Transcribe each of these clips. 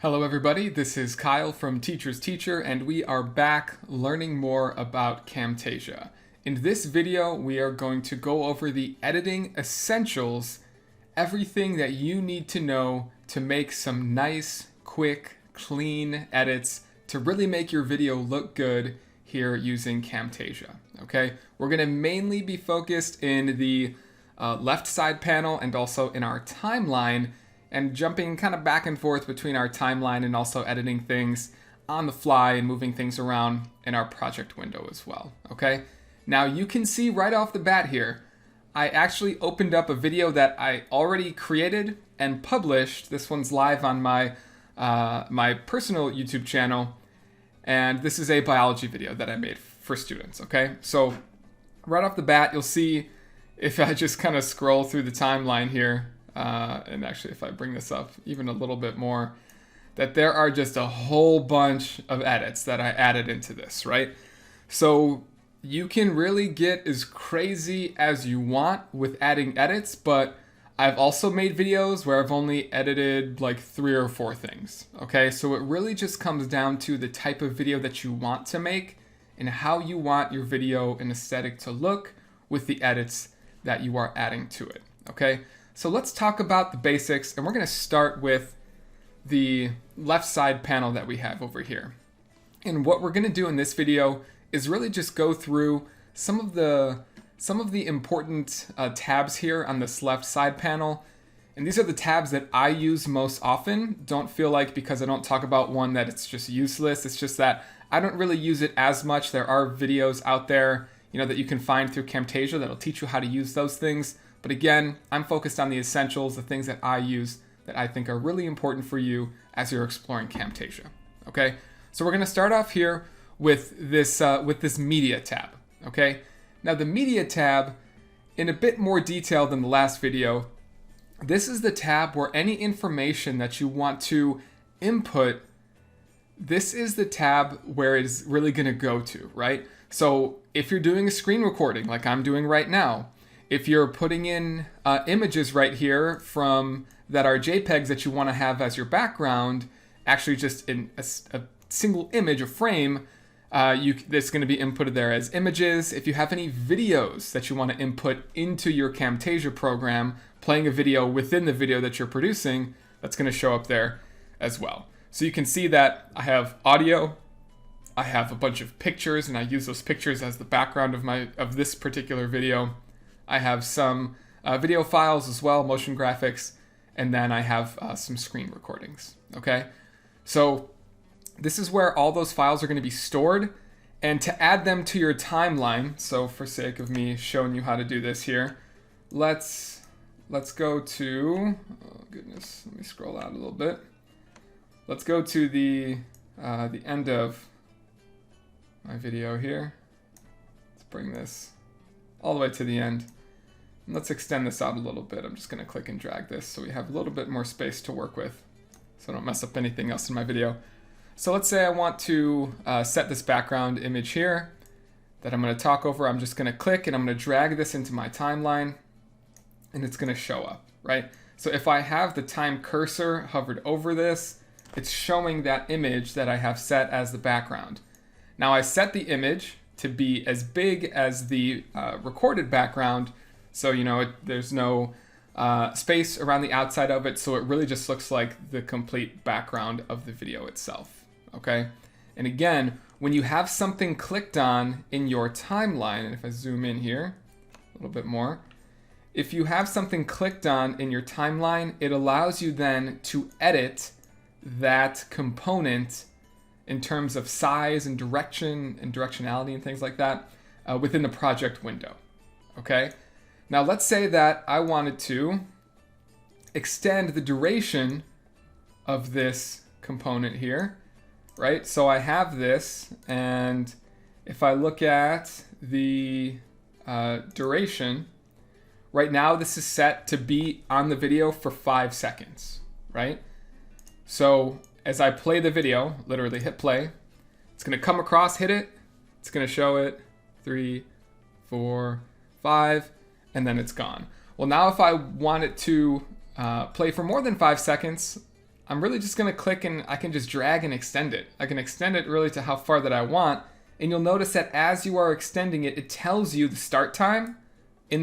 Hello everybody, this is Kyle from Teacher's Teacher, and we are back learning more about Camtasia. In this video, we are going to go over the editing essentials, everything that you need to know to make some nice, quick, clean edits to really make your video look good here using Camtasia, okay? We're gonna mainly be focused in the left side panel and also in our timeline, and jumping kind of back and forth between our timeline and also editing things on the fly and moving things around in our project window as well, okay? Now you can see right off the bat here, I actually opened up a video that I already created and published. This one's live on my my personal YouTube channel, and this is a biology video that I made for students, okay? So right off the bat, you'll see if I just kind of scroll through the timeline here, and actually if I bring this up even a little bit more, that there are just a whole bunch of edits that I added into this, right? So you can really get as crazy as you want with adding edits, but I've also made videos where I've only edited like 3 or 4 things, okay? So it really just comes down to the type of video that you want to make and how you want your video and aesthetic to look with the edits that you are adding to it, okay? So let's talk about the basics, and we're going to start with the left side panel that we have over here. And what we're going to do in this video is really just go through some of the important tabs here on this left side panel. And these are the tabs that I use most often. Don't feel like because I don't talk about one that it's just useless. It's just that I don't really use it as much. There are videos out there, that you can find through Camtasia that'll teach you how to use those things. But again, I'm focused on the essentials, the things that I use that I think are really important for you as you're exploring Camtasia. Okay, so we're going to start off here with this media tab. Okay, now the media tab, in a bit more detail than the last video, this is the tab where any information that you want to input, this is the tab where it's really going to go to, right? So if you're doing a screen recording like I'm doing right now, if you're putting in images right here from that are JPEGs that you want to have as your background, actually just in a single image, a frame, that's going to be inputted there as images. If you have any videos that you want to input into your Camtasia program, playing a video within the video that you're producing, that's going to show up there as well. So you can see that I have audio, I have a bunch of pictures, and I use those pictures as the background of this particular video. I have some video files as well, motion graphics, and then I have some screen recordings, okay? So this is where all those files are going to be stored, and to add them to your timeline, so for sake of me showing you how to do this here, let's go to, oh goodness, let me scroll out a little bit. Let's go to the end of my video here. Let's bring this all the way to the end. And let's extend this out a little bit. I'm just going to click and drag this so we have a little bit more space to work with, so I don't mess up anything else in my video. So let's say I want to set this background image here that I'm going to talk over. I'm just going to click and I'm going to drag this into my timeline, and it's going to show up, right? So if I have the time cursor hovered over this, it's showing that image that I have set as the background. Now I set the image to be as big as the recorded background, so there's no space around the outside of it, so it really just looks like the complete background of the video itself, okay? And again, when you have something clicked on in your timeline, and if I zoom in here a little bit more, if you have something clicked on in your timeline, it allows you then to edit that component in terms of size and direction and directionality and things like that within the project window, okay? Now let's say that I wanted to extend the duration of this component here, right? So I have this, and if I look at the duration, right now this is set to be on the video for 5 seconds, right? So as I play the video, literally hit play, it's going to come across, hit it, it's going to show it, 3, 4, 5, and then it's gone. Well, now if I want it to play for more than 5 seconds, I'm really just going to click and I can just drag and extend it. I can extend it really to how far that I want. And you'll notice that as you are extending it, it tells you the start time in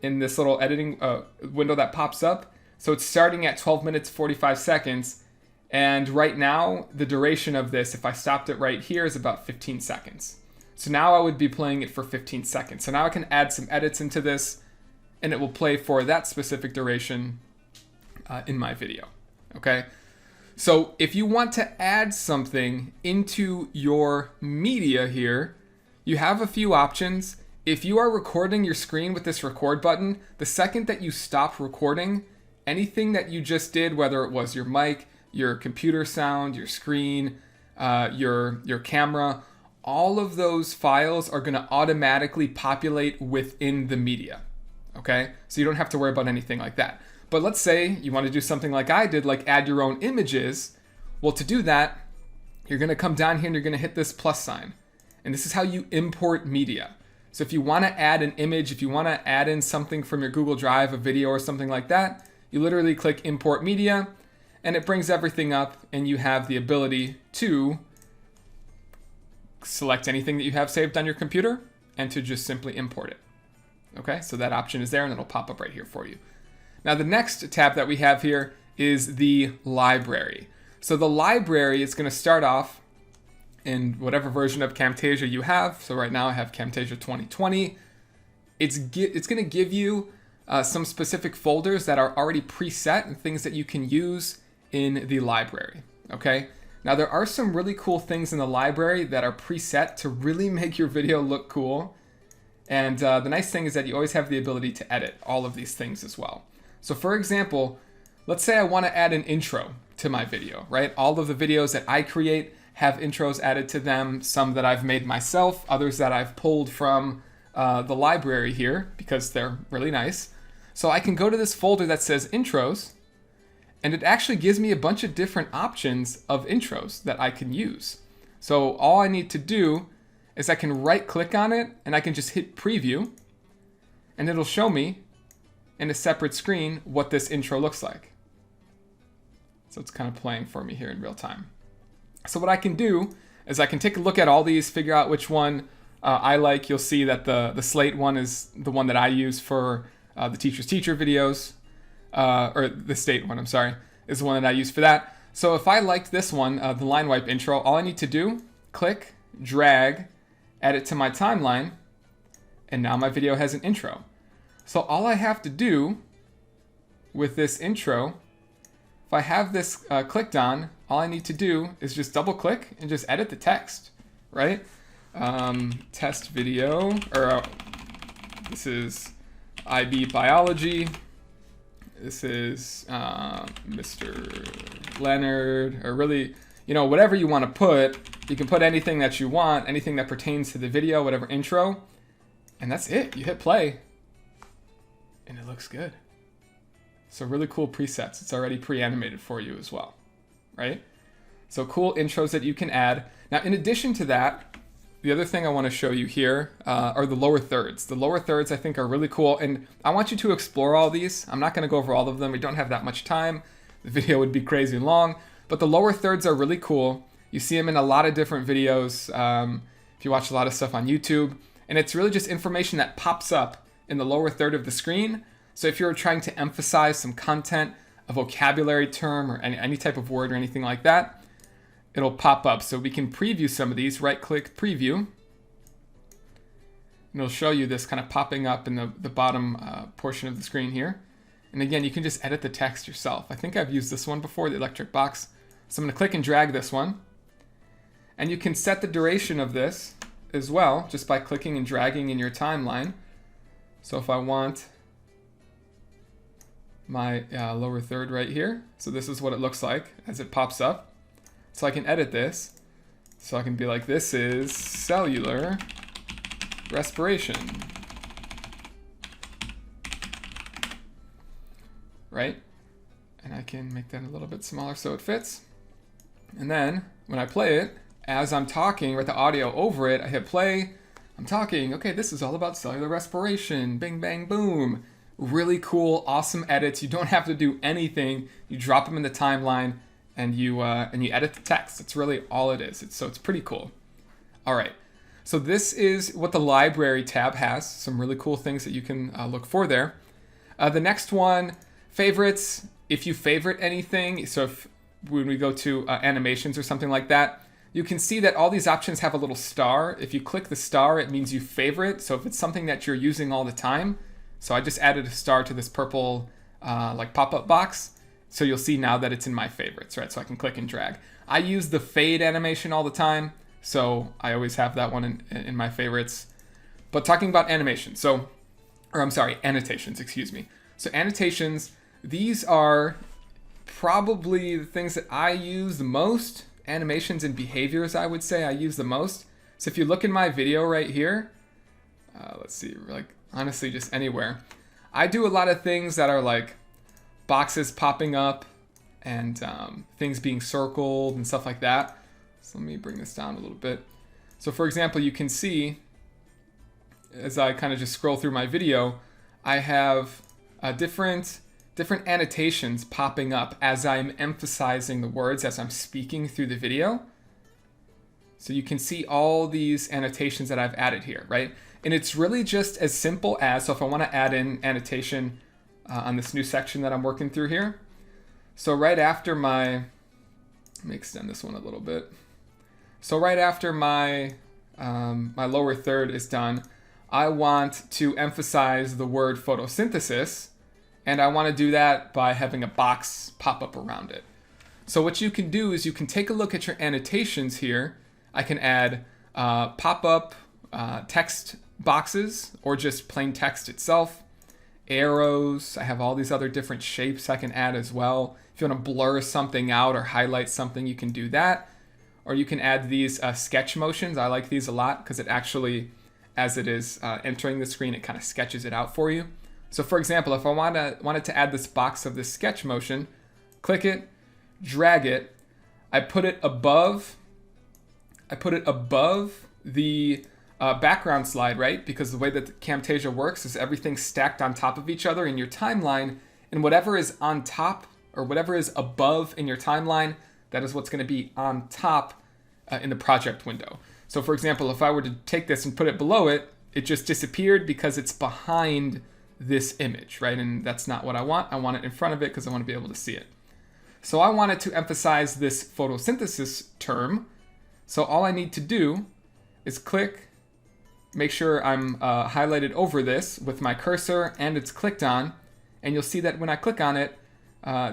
this little editing window that pops up. So it's starting at 12 minutes 45 seconds. And right now, the duration of this, if I stopped it right here, is about 15 seconds. So now I would be playing it for 15 seconds. So now I can add some edits into this, and it will play for that specific duration in my video. Okay? So if you want to add something into your media here, you have a few options. If you are recording your screen with this record button, the second that you stop recording, anything that you just did, whether it was your mic, your computer sound, your screen, your camera, all of those files are going to automatically populate within the media. Okay? So you don't have to worry about anything like that. But let's say you want to do something like I did, like add your own images. Well, to do that, you're going to come down here and you're going to hit this plus sign. And this is how you import media. So if you want to add an image, if you want to add in something from your Google Drive, a video or something like that, you literally click import media and it brings everything up and you have the ability to select anything that you have saved on your computer and to just simply import it. Okay, so that option is there and it'll pop up right here for you. Now the next tab that we have here is the library. So the library is going to start off in whatever version of Camtasia you have. So right now I have Camtasia 2020. It's going to give you some specific folders that are already preset and things that you can use in the library. Okay. Now there are some really cool things in the library that are preset to really make your video look cool. And the nice thing is that you always have the ability to edit all of these things as well. So for example, let's say I want to add an intro to my video, right? All of the videos that I create have intros added to them, some that I've made myself, others that I've pulled from the library here because they're really nice. So I can go to this folder that says intros, and it actually gives me a bunch of different options of intros that I can use. So all I need to do is I can right click on it and I can just hit preview, and it'll show me in a separate screen what this intro looks like. So it's kind of playing for me here in real time. So what I can do is I can take a look at all these, figure out which one I like. You'll see that the Slate one is the one that I use for the Teacher's Teacher videos, or the State one, I'm sorry, is the one that I use for that. So if I liked this one, the line wipe intro, all I need to do, click, drag, add it to my timeline, and now my video has an intro. So all I have to do with this intro, if I have this clicked on, all I need to do is just double click and just edit the text, right? Test video, or this is IB Biology. This is Mr. Leonard, or really, you know, whatever you want to put. You can put anything that you want, anything that pertains to the video, whatever intro, and that's it. You hit play, and it looks good. So really cool presets. It's already pre-animated for you as well, right? So cool intros that you can add. Now, in addition to that, the other thing I want to show you here are the lower thirds. The lower thirds I think are really cool, and I want you to explore all these. I'm not going to go over all of them. We don't have that much time. The video would be crazy long, but the lower thirds are really cool. You see them in a lot of different videos if you watch a lot of stuff on YouTube, and it's really just information that pops up in the lower third of the screen. So if you're trying to emphasize some content, a vocabulary term, or any type of word or anything like that, it'll pop up. So we can preview some of these. Right-click Preview. And it'll show you this kind of popping up in the bottom portion of the screen here. And again, you can just edit the text yourself. I think I've used this one before, the electric box. So I'm going to click and drag this one. And you can set the duration of this as well, just by clicking and dragging in your timeline. So if I want my lower third right here, so this is what it looks like as it pops up. So I can edit this. So I can be like, this is cellular respiration. Right? And I can make that a little bit smaller so it fits. And then when I play it, as I'm talking with the audio over it, I hit play. I'm talking, okay, this is all about cellular respiration. Bing, bang, boom. Really cool, awesome edits. You don't have to do anything. You drop them in the timeline and you edit the text. That's really all it is. So it's pretty cool. All right. So this is what the library tab has. Some really cool things that you can look for there. The next one, favorites. If you favorite anything, so if when we go to animations or something like that, you can see that all these options have a little star. If you click the star, it means you favorite. So if it's something that you're using all the time, so I just added a star to this purple like pop-up box. So you'll see now that it's in my favorites, right? So I can click and drag. I use the fade animation all the time, so I always have that one in my favorites. But talking about animations, annotations, excuse me. So annotations, these are probably the things that I use the most. Animations and behaviors, I would say I use the most. So if you look in my video right here, let's see, like honestly, just anywhere. I do a lot of things that are like boxes popping up and things being circled and stuff like that. So let me bring this down a little bit. So for example, you can see as I kind of just scroll through my video, I have different annotations popping up as I'm emphasizing the words as I'm speaking through the video. So you can see all these annotations that I've added here, right? And it's really just as simple as, so if I want to add in annotation on this new section that I'm working through here. So right after let me extend this one a little bit. So right after my lower third is done, I want to emphasize the word photosynthesis, and I want to do that by having a box pop up around it. So what you can do is you can take a look at your annotations here. I can add pop-up text boxes or just plain text itself, arrows. I have all these other different shapes I can add as well. If you want to blur something out or highlight something, you can do that. Or you can add these sketch motions. I like these a lot because it actually, as it is entering the screen, it kind of sketches it out for you. So for example, if I wanted to add this box of this sketch motion, click it, drag it, I put it above the background slide, right? Because the way that Camtasia works is everything's stacked on top of each other in your timeline, and whatever is on top or whatever is above in your timeline, that is what's going to be on top in the project window. So for example, if I were to take this and put it below it, it just disappeared because it's behind this image, right? And that's not what I want. I want it in front of it because I want to be able to see it. So I wanted to emphasize this photosynthesis term. So all I need to do is click, make sure I'm highlighted over this with my cursor and it's clicked on. And you'll see that when I click on it,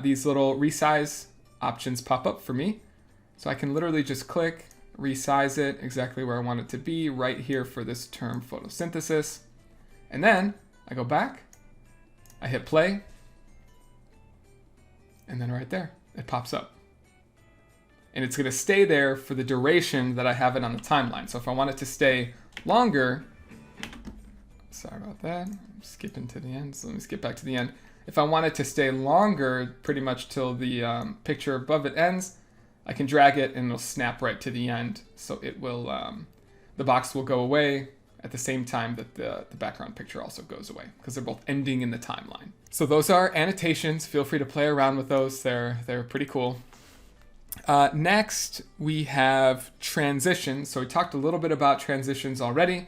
these little resize options pop up for me. So I can literally just click, resize it exactly where I want it to be right here for this term photosynthesis. And then I go back, I hit play, and then right there, it pops up. And it's going to stay there for the duration that I have it on the timeline. So if I want it to stay longer, sorry about that, I'm skipping to the end, so let me skip back to the end. If I want it to stay longer, pretty much till the picture above it ends, I can drag it and it'll snap right to the end. So it will, the box will go away at the same time that the background picture also goes away because they're both ending in the timeline. So those are annotations. Feel free to play around with those. They're pretty cool. Next, we have transitions. So we talked a little bit about transitions already,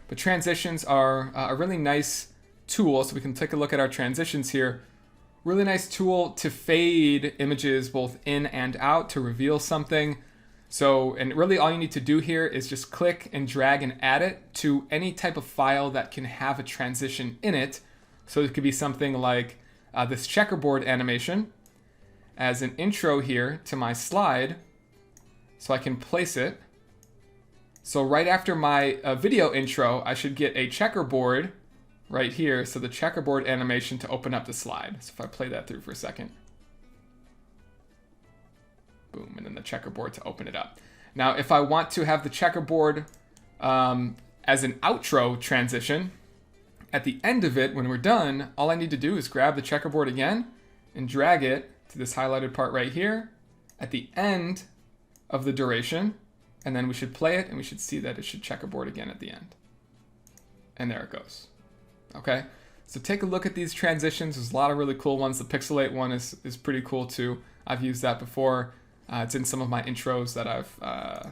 but transitions are a really nice tool. So we can take a look at our transitions here. Really nice tool to fade images both in and out to reveal something. So, and really all you need to do here is just click and drag and add it to any type of file that can have a transition in it. So it could be something like this checkerboard animation as an intro here to my slide. So I can place it. So right after my video intro, I should get a checkerboard right here. So the checkerboard animation to open up the slide. So if I play that through for a second. Boom, and then the checkerboard to open it up. Now, if I want to have the checkerboard as an outro transition, at the end of it, when we're done, all I need to do is grab the checkerboard again and drag it to this highlighted part right here at the end of the duration, and then we should play it and we should see that it should checkerboard again at the end. And there it goes. Okay, So take a look at these transitions. There's a lot of really cool ones. The pixelate one is pretty cool too. I've used that before. It's in some of my intros that I've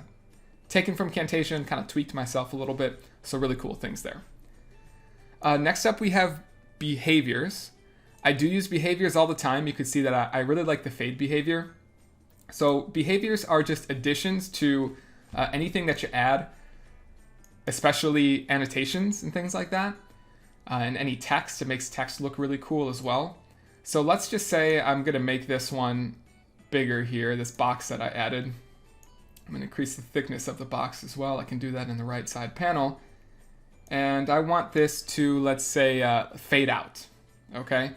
taken from Camtasia and kind of tweaked myself a little bit. So really cool things there. Next up, we have behaviors. I do use behaviors all the time. You can see that I really like the fade behavior. So behaviors are just additions to anything that you add, especially annotations and things like that. And any text, it makes text look really cool as well. So let's just say I'm gonna make this one bigger here, this box that I added. I'm gonna increase the thickness of the box as well. I can do that in the right side panel. And I want this to, let's say, fade out, okay?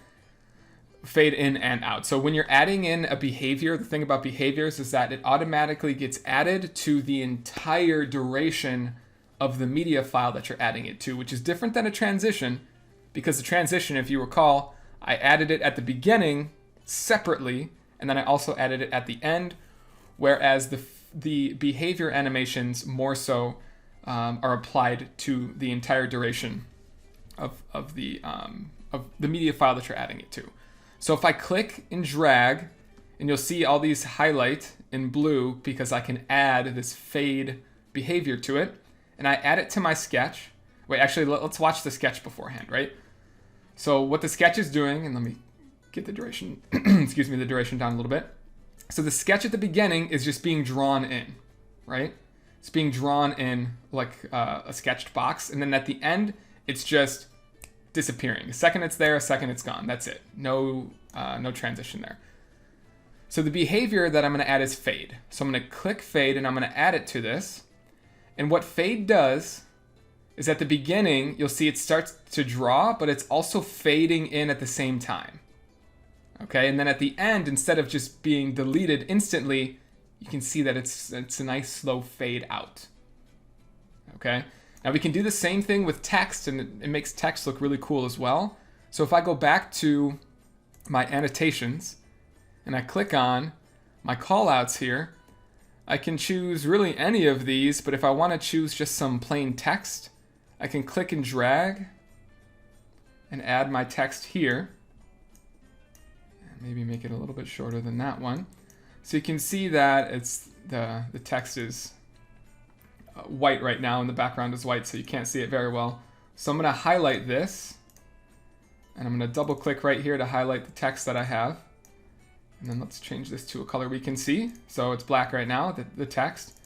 Fade in and out. So when you're adding in a behavior, the thing about behaviors is that it automatically gets added to the entire duration of the media file that you're adding it to, which is different than a transition, because the transition, if you recall, I added it at the beginning separately, and then I also added it at the end, whereas the behavior animations more so are applied to the entire duration of the media file that you're adding it to. So if I click and drag, and you'll see all these highlight in blue because I can add this fade behavior to it, and I add it to my sketch. Wait, actually, let's watch the sketch beforehand, right? So what the sketch is doing, and let me get the duration, excuse me, the duration down a little bit. So the sketch at the beginning is just being drawn in, right? It's being drawn in like a sketched box, and then at the end, it's just disappearing. A second it's there, a second it's gone. That's it. No transition there. So the behavior that I'm going to add is fade. So I'm going to click fade, and I'm going to add it to this. And what fade does is at the beginning, you'll see it starts to draw, but it's also fading in at the same time. Okay, and then at the end, instead of just being deleted instantly, you can see that it's a nice slow fade out. Okay, now we can do the same thing with text, and it makes text look really cool as well. So if I go back to my annotations and I click on my callouts here, I can choose really any of these, but if I want to choose just some plain text, I can click and drag and add my text here. Maybe make it a little bit shorter than that one. So you can see that it's the text is white right now, and the background is white, so you can't see it very well. So I'm going to highlight this, and I'm going to double click right here to highlight the text that I have. And then let's change this to a color we can see. So it's black right now, the text.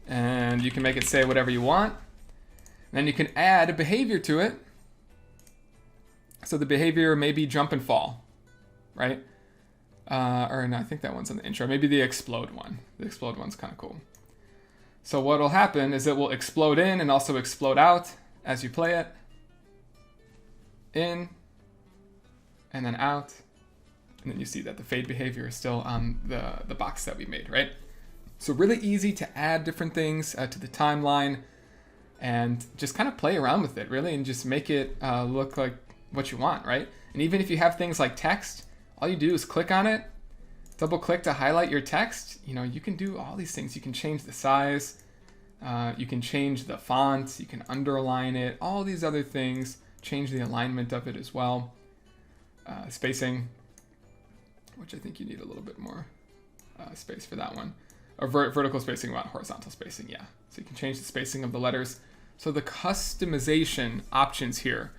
And you can make it say whatever you want. And then you can add a behavior to it. So the behavior may be jump and fall, right? Or no, I think that one's in the intro. Maybe the explode one. The explode one's kind of cool. So what will happen is it will explode in and also explode out as you play it. In, and then out. And then you see that the fade behavior is still on the box that we made, right? So really easy to add different things to the timeline and just kind of play around with it, really, and just make it look like what you want, right? And even if you have things like text, all you do is click on it, double click to highlight your text. You know, you can do all these things. You can change the size, you can change the font, you can underline it, all these other things, change the alignment of it as well. Spacing, which I think you need a little bit more space for that one. Or vertical spacing, not horizontal spacing, yeah. So you can change the spacing of the letters. So the customization options here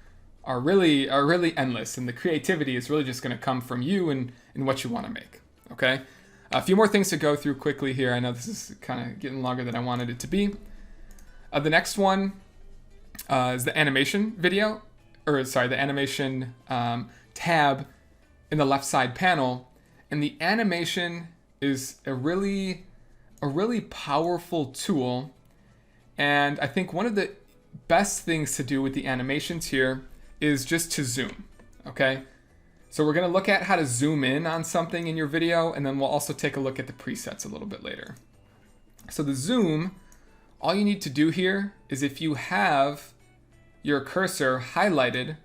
are really endless, and the creativity is really just going to come from you and what you want to make, okay? A few more things to go through quickly here. I know this is kind of getting longer than I wanted it to be. The next one is the animation video, or sorry, the animation tab in the left side panel. And the animation is a really powerful tool. And I think one of the best things to do with the animations here is just to zoom, okay? So we're gonna look at how to zoom in on something in your video, and then we'll also take a look at the presets a little bit later. So the zoom, all you need to do here is if you have your cursor highlighted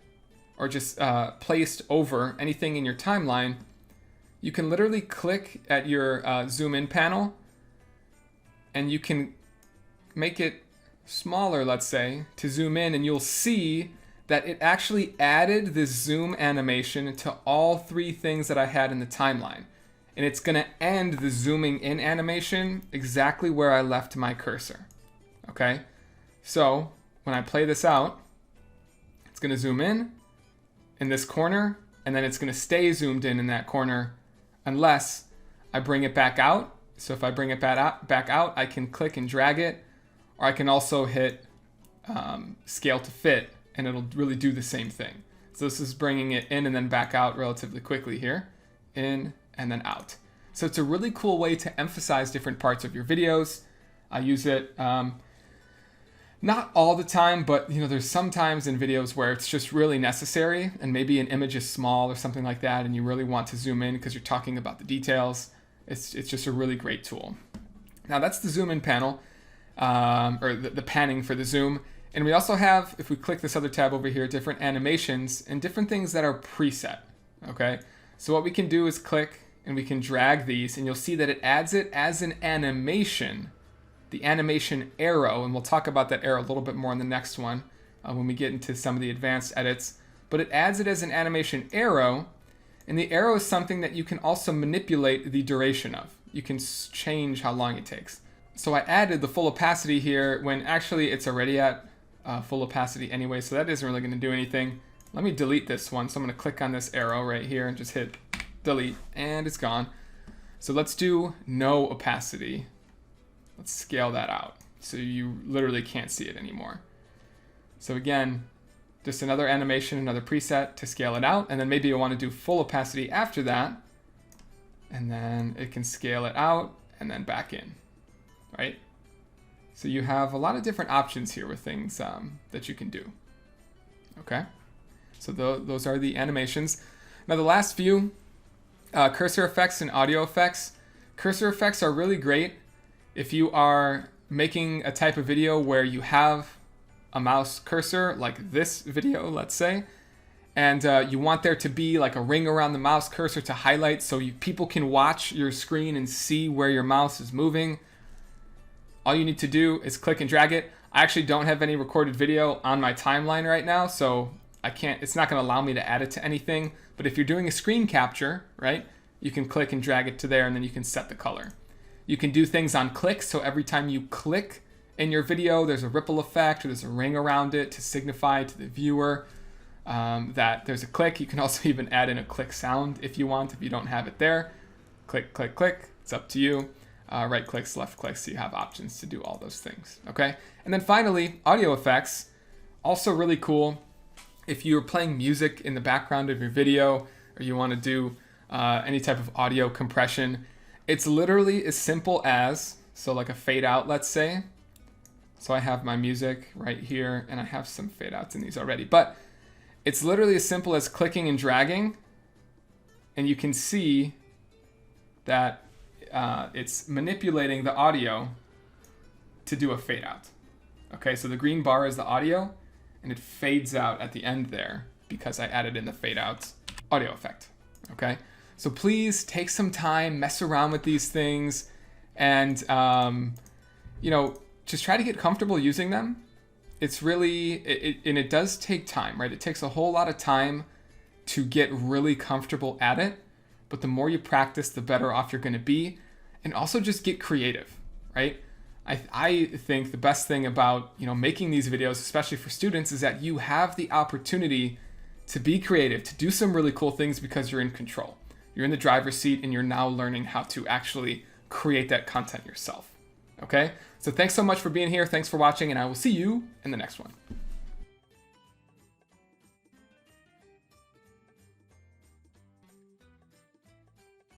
or just placed over anything in your timeline, you can literally click at your zoom in panel, and you can make it smaller, let's say, to zoom in, and you'll see that it actually added this zoom animation to all three things that I had in the timeline. And it's going to end the zooming in animation exactly where I left my cursor. Okay? So when I play this out, it's going to zoom in this corner, and then it's going to stay zoomed in that corner unless I bring it back out. So if I bring it back out, I can click and drag it, or I can also hit scale to fit, and it'll really do the same thing. So this is bringing it in and then back out relatively quickly here. In and then out. So it's a really cool way to emphasize different parts of your videos. I use it not all the time, but there's some times in videos where it's just really necessary, and maybe an image is small or something like that, and you really want to zoom in because you're talking about the details. It's just a really great tool. Now that's the zoom in panel, or the panning for the zoom. And we also have, if we click this other tab over here, different animations and different things that are preset. Okay, so what we can do is click and we can drag these, and you'll see that it adds it as an animation, the animation arrow, and we'll talk about that arrow a little bit more in the next one when we get into some of the advanced edits. But it adds it as an animation arrow, and the arrow is something that you can also manipulate the duration of. You can change how long it takes. So I added the full opacity here when actually it's already at full opacity anyway, so that isn't really going to do anything. Let me delete this one. So I'm going to click on this arrow right here and just hit delete, and it's gone. So let's do no opacity. Let's scale that out so you literally can't see it anymore. So again, just another animation, another preset to scale it out, and then maybe you want to do full opacity after that, and then it can scale it out and then back in, right? So you have a lot of different options here with things that you can do. Okay, so those are the animations. Now the last few, cursor effects and audio effects. Cursor effects are really great if you are making a type of video where you have a mouse cursor, like this video, let's say, and you want there to be like a ring around the mouse cursor to highlight so people can watch your screen and see where your mouse is moving. All you need to do is click and drag it. I actually don't have any recorded video on my timeline right now, so it's not going to allow me to add it to anything. But if you're doing a screen capture, right, you can click and drag it to there, and then you can set the color. You can do things on clicks, so every time you click in your video, there's a ripple effect or there's a ring around it to signify to the viewer that there's a click. You can also even add in a click sound if you want, if you don't have it there. Click, click, click. It's up to you. Right clicks, left clicks, so you have options to do all those things. Okay, and then finally, audio effects, also really cool. If you're playing music in the background of your video, or you want to do any type of audio compression, it's literally as simple as, so like a fade out, let's say. So I have my music right here, and I have some fade outs in these already, but it's literally as simple as clicking and dragging, and you can see that it's manipulating the audio to do a fade out. Okay, so the green bar is the audio, and it fades out at the end there because I added in the fade out audio effect. Okay, so please take some time, mess around with these things, and just try to get comfortable using them. It's really, and it does take time, right? It takes a whole lot of time to get really comfortable at it, but the more you practice, the better off you're going to be. And also just get creative, right? I think the best thing about making these videos, especially for students, is that you have the opportunity to be creative, to do some really cool things because you're in control. You're in the driver's seat, and you're now learning how to actually create that content yourself. Okay? So thanks so much for being here. Thanks for watching, and I will see you in the next one.